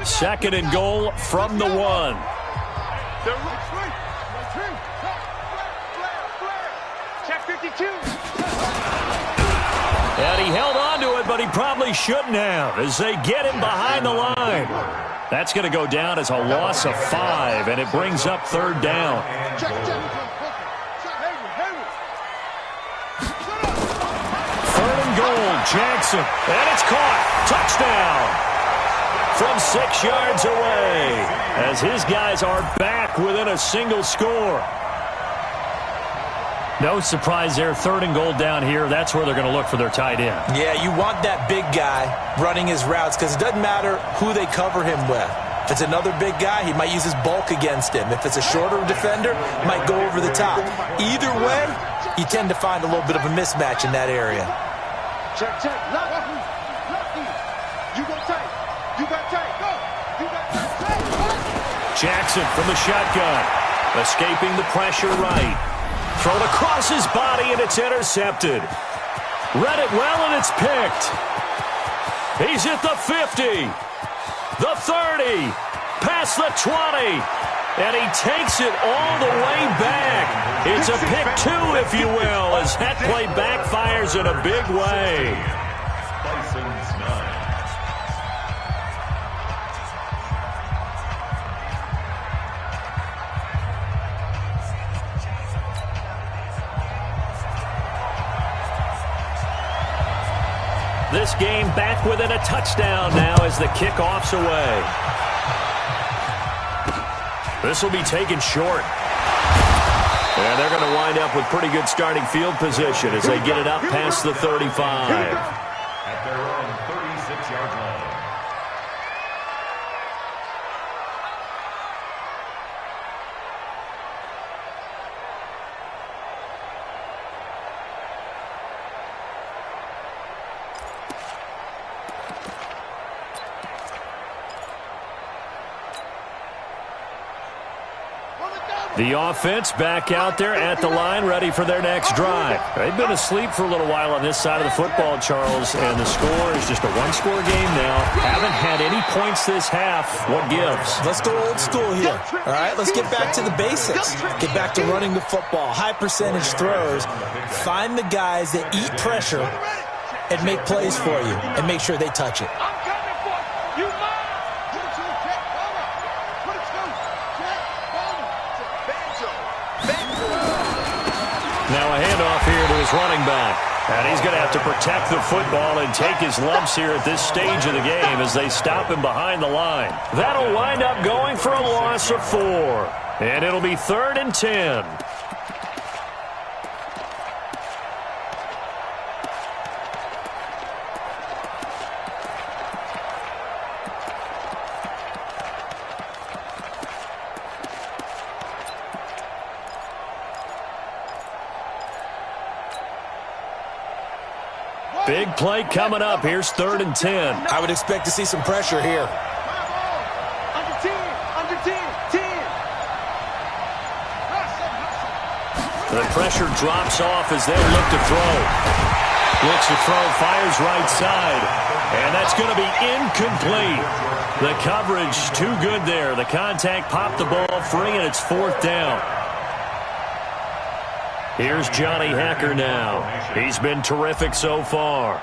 Second and goal from the 1. Check 52. And he held on to it, but he probably shouldn't have as they get him behind the line. That's going to go down as a loss of 5, and it brings up third down. Third and goal, Jackson. And it's caught. Touchdown. From 6 yards away as his guys are back within a single score. No surprise there. Third and goal down here. That's where they're going to look for their tight end. Yeah, you want that big guy running his routes because it doesn't matter who they cover him with. If it's another big guy, he might use his bulk against him. If it's a shorter defender, he might go over the top. Either way, you tend to find a little bit of a mismatch in that area. Check. You go tight. You got tight. Go. You got tight. Jackson from the shotgun. Escaping the pressure right. Thrown across his body, and it's intercepted. Read it well, and it's picked. He's at the 50. The 30. Past the 20. And he takes it all the way back. It's a pick 2, if you will, as that play backfires in a big way. This game back within a touchdown now as the kickoff's away. This will be taken short. And they're going to wind up with pretty good starting field position as they get it up past the 35. At their own 36-yard line. The offense back out there at the line, ready for their next drive. They've been asleep for a little while on this side of the football, Charles, and the score is just a one-score game now. Haven't had any points this half. What gives? Let's go old school here. All right, let's get back to the basics. Get back to running the football, high percentage throws. Find the guys that eat pressure and make plays for you and make sure they touch it. Now a handoff here to his running back. And he's going to have to protect the football and take his lumps here at this stage of the game as they stop him behind the line. That'll wind up going for a loss of 4. And it'll be 3rd and 10. Big play coming up. Here's 3rd and 10. I would expect to see some pressure here. Under 10. The pressure drops off as they look to throw. Looks to throw, fires right side. And that's going to be incomplete. The coverage too good there. The contact popped the ball free, and it's 4th down. Here's Johnny Hacker now. He's been terrific so far.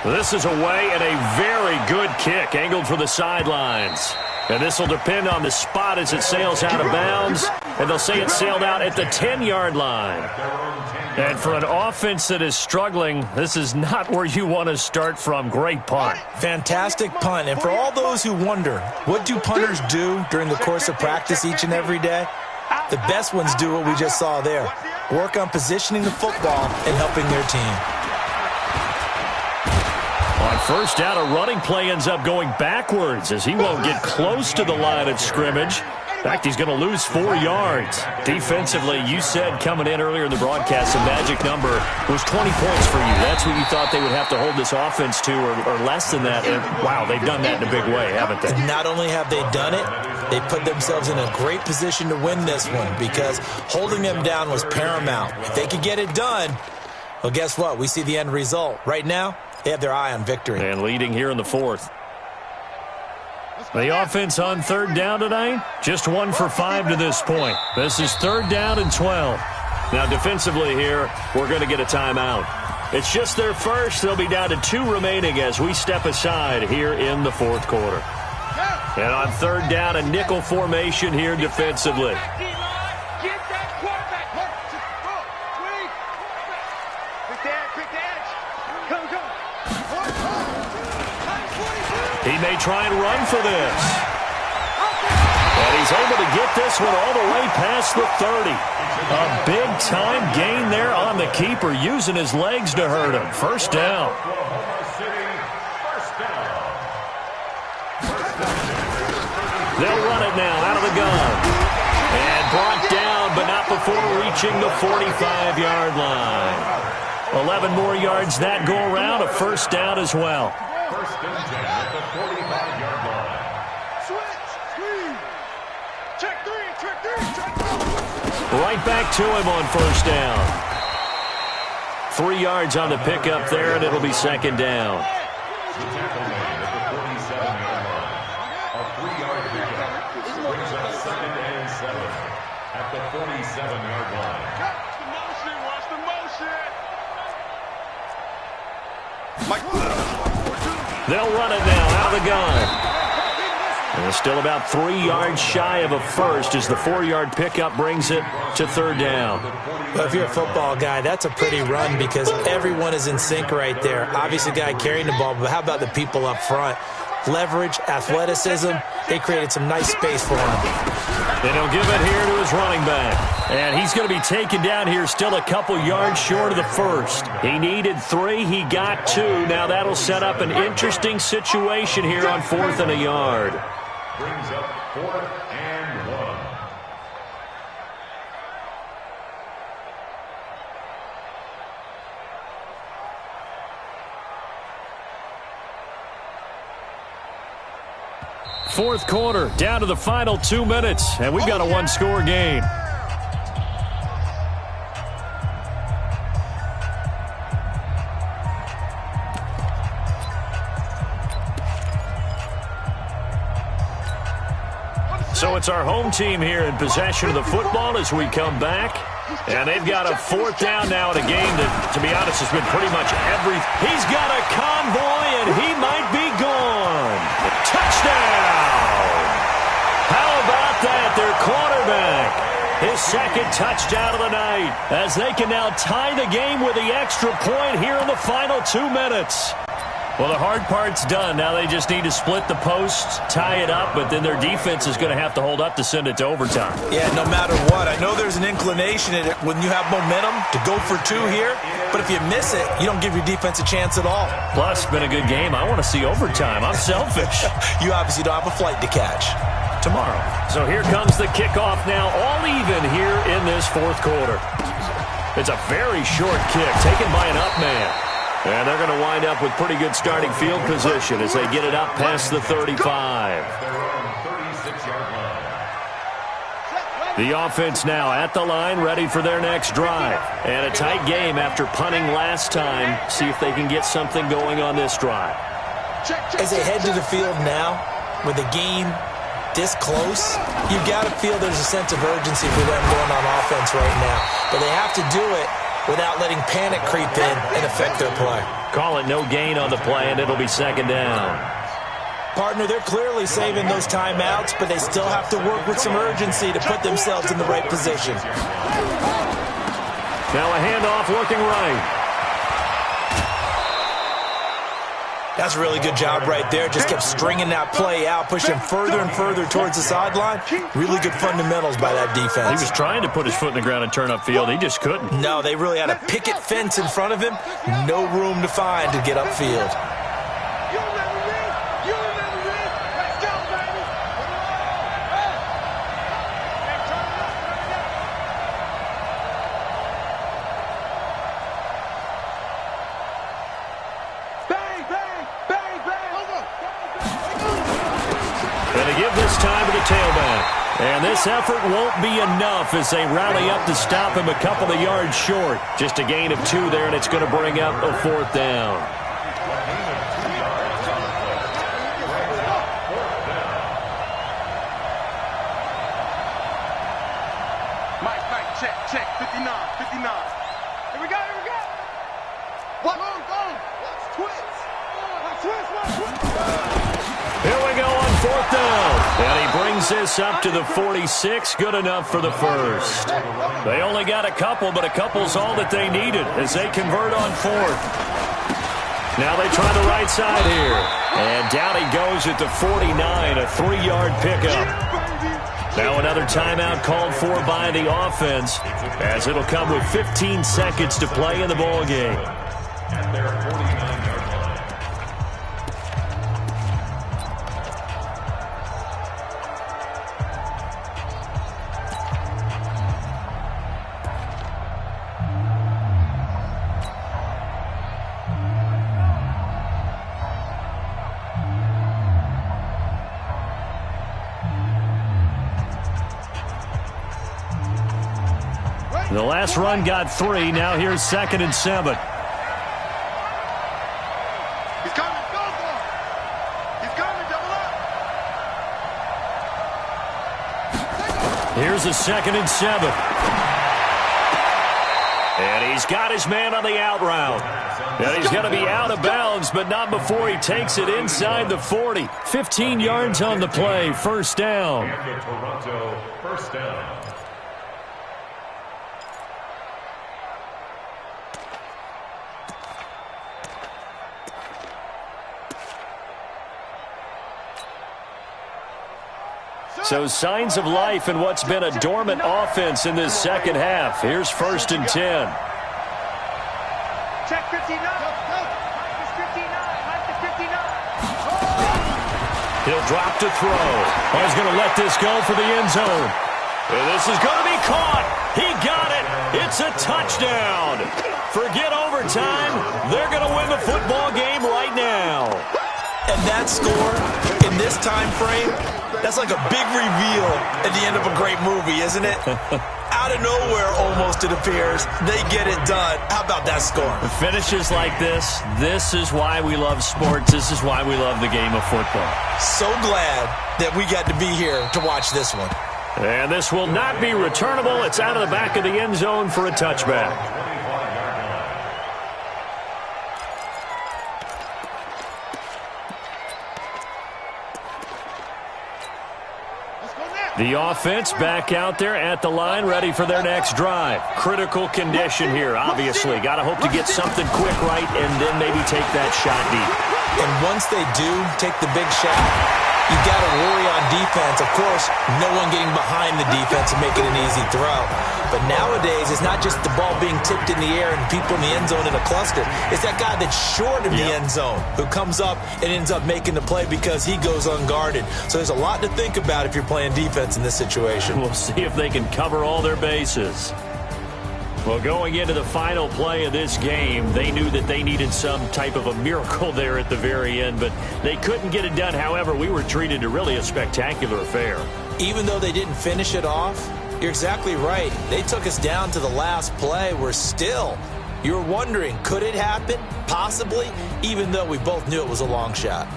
This is away and a very good kick angled for the sidelines. And this will depend on the spot as it sails out of bounds. And they'll say it sailed out at the 10-yard line. And for an offense that is struggling, this is not where you want to start from. Great punt. Fantastic punt. And for all those who wonder, what do punters do during the course of practice each and every day? The best ones do what we just saw there. Work on positioning the football and helping their team. On first down, a running play ends up going backwards as he won't get close to the line of scrimmage. In fact, he's going to lose 4 yards. Defensively, you said coming in earlier in the broadcast, the magic number was 20 points for you. That's what you thought they would have to hold this offense to, or less than that. And, wow, they've done that in a big way, haven't they? Not only have they done it, they put themselves in a great position to win this one because holding them down was paramount. If they could get it done, Well, guess what? We see the end result. Right now, they have their eye on victory. And leading here in the fourth. The offense on third down tonight, just 1 for 5 to this point. This is third down and 12. Now, defensively here, we're going to get a timeout. It's just their first. They'll be down to 2 remaining as we step aside here in the fourth quarter. And on third down, a nickel formation here defensively. He may try and run for this. And he's able to get this one all the way past the 30. A big-time gain there on the keeper, using his legs to hurt him. First down. They'll run it now out of the gun. And brought down, but not before reaching the 45-yard line. 11 more yards that go around, a first down as well. First and 10 at the 45-yard line. Switch, screen. Check three. Right back to him on first down. 3 yards on the pickup there, and it'll be second down. The tackle made at the 47-yard line. A 3-yard pickup brings up second and 7 at the 47-yard line. Watch the motion. They'll run it now out of the gun. And it's still about 3 yards shy of a first as the 4-yard pickup brings it to third down. Well, if you're a football guy, that's a pretty run because everyone is in sync right there. Obviously, the guy carrying the ball, but how about the people up front? Leverage, athleticism, they created some nice space for him. Then he'll give it here to his running back. And he's going to be taken down here still a couple yards short of the first. He needed 3, he got 2. Now that'll set up an interesting situation here on 4th and a yard. Brings up 4th and 1. Fourth quarter, down to the final 2 minutes, and we've got a one-score game. So it's our home team here in possession of the football as we come back. And they've got a fourth down now in a game that, to be honest, has been pretty much every... He's got a convoy, and he might be gone. Touchdown! How about that? Their quarterback. His second touchdown of the night as they can now tie the game with the extra point here in the final 2 minutes. Well, the hard part's done. Now they just need to split the posts, tie it up, but then their defense is going to have to hold up to send it to overtime. Yeah, no matter what. I know there's an inclination in it when you have momentum to go for 2 here, but if you miss it, you don't give your defense a chance at all. Plus, it's been a good game. I want to see overtime. I'm selfish. You obviously don't have a flight to catch. Tomorrow. So here comes the kickoff now, all even here in this fourth quarter. It's a very short kick taken by an up man. And they're going to wind up with pretty good starting field position as they get it up past the 35. The offense now at the line, ready for their next drive. And a tight game after punting last time. See if they can get something going on this drive. As they head to the field now, with the game this close, you've got to feel there's a sense of urgency for them going on offense right now. But they have to do it without letting panic creep in and affect their play. Call it no gain on the play, and it'll be second down. Partner, they're clearly saving those timeouts, but they still have to work with some urgency to put themselves in the right position. Now a handoff looking right. That's a really good job right there. Just kept stringing that play out, pushing further and further towards the sideline. Really good fundamentals by that defense. He was trying to put his foot in the ground and turn upfield. He just couldn't. No, they really had a picket fence in front of him. No room to find to get upfield. Give this time to the tailback. And this effort won't be enough as they rally up to stop him a couple of yards short. Just a gain of 2 there, and it's going to bring up a 4th down. Mike, check, 59. Here we go. What? Let's twist. Here we go on 4th down. And he brings this up to the 46. Good enough for the first. They only got a couple, but a couple's all that they needed as they convert on 4th. Now they try the right side here. And down he goes at the 49, a 3-yard pickup. Now another timeout called for by the offense as it'll come with 15 seconds to play in the ball game. At their 49-yard line. The last run got 3. Now here's 2nd and 7. He's coming, go for it. He's coming, double up. Here's a 2nd and 7. And he's got his man on the out route. And he's going to be out of bounds, but not before he takes it inside the 40. 15 yards on the play, 1st down. And the Toronto 1st down. So signs of life in what's been a dormant offense in this second half. Here's 1st and 10. Check 59. Mike is 59. He'll drop to throw. He's going to let this go for the end zone. And this is going to be caught. He got it. It's a touchdown. Forget overtime. They're going to win the football game right now. And that score in this time frame, that's like a big reveal at the end of a great movie, isn't it? Out of nowhere, almost, it appears. They get it done. How about that score? The finishes like this is why we love sports. This is why we love the game of football. So glad that we got to be here to watch this one. And this will not be returnable. It's out of the back of the end zone for a touchback. The offense back out there at the line, ready for their next drive. Critical condition here, obviously. Got to hope to get something quick right and then maybe take that shot deep. And once they do take the big shot, you got to worry on defense. Of course, no one getting behind the defense and making an easy throw. But nowadays, it's not just the ball being tipped in the air and people in the end zone in a cluster. It's that guy that's short of the end zone who comes up and ends up making the play because he goes unguarded. So there's a lot to think about if you're playing defense in this situation. We'll see if they can cover all their bases. Well, going into the final play of this game, they knew that they needed some type of a miracle there at the very end, but they couldn't get it done. However, we were treated to really a spectacular affair. Even though they didn't finish it off, you're exactly right. They took us down to the last play. We're still, you're wondering, could it happen? Possibly, even though we both knew it was a long shot.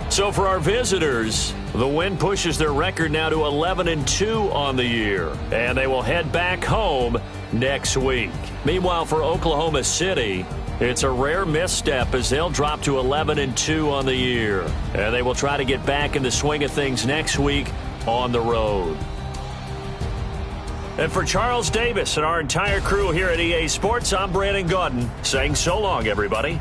So for our visitors, the win pushes their record now to 11-2 on the year, and they will head back home next week. Meanwhile, for Oklahoma City, it's a rare misstep as they'll drop to 11-2 on the year, and they will try to get back in the swing of things next week on the road. And for Charles Davis and our entire crew here at EA Sports, I'm Brandon Gaudin saying so long, everybody.